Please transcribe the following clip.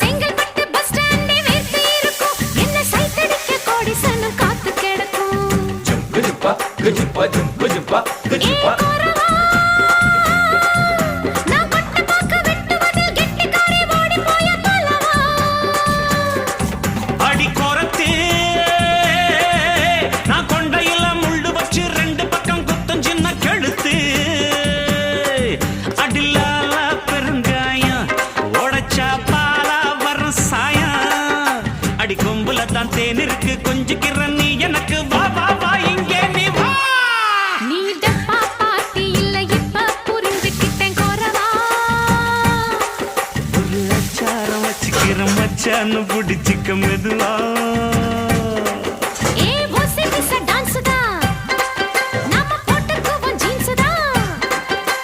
Chengalpattu bus ஸ்டாண்டே வேர்த்து இருக்கும் என்ன சைத்தடிக்க கோடிசனும் காத்து கிடக்கும் நான் பட்ட பாக்க வெட்டுவதில் கெட்டிக்காரி ஓடி போய பலவா அடி கோரத்தே நான் கொண்டையில முள்ளு வச்சு ரெண்டு பக்கம் குத்தம் சின்ன கழுத்து அடிலால பெருங்காயம் உடைச்சா பாலா வரும் சாயம் அடி கொம்புல தான் தேன் இருக்கு கொஞ்சிக்கிற நீ எனக்கு வா வா வா இங்கே நீ வா நீ டப்பா பாட்டி இல்ல இப்ப புரிஞ்சுக்கிட்டேன் கோரவா ஒரு அச்சாரம் வச்சுக்கிற மச்சான்னு பிடிச்சிக்க மெதுவா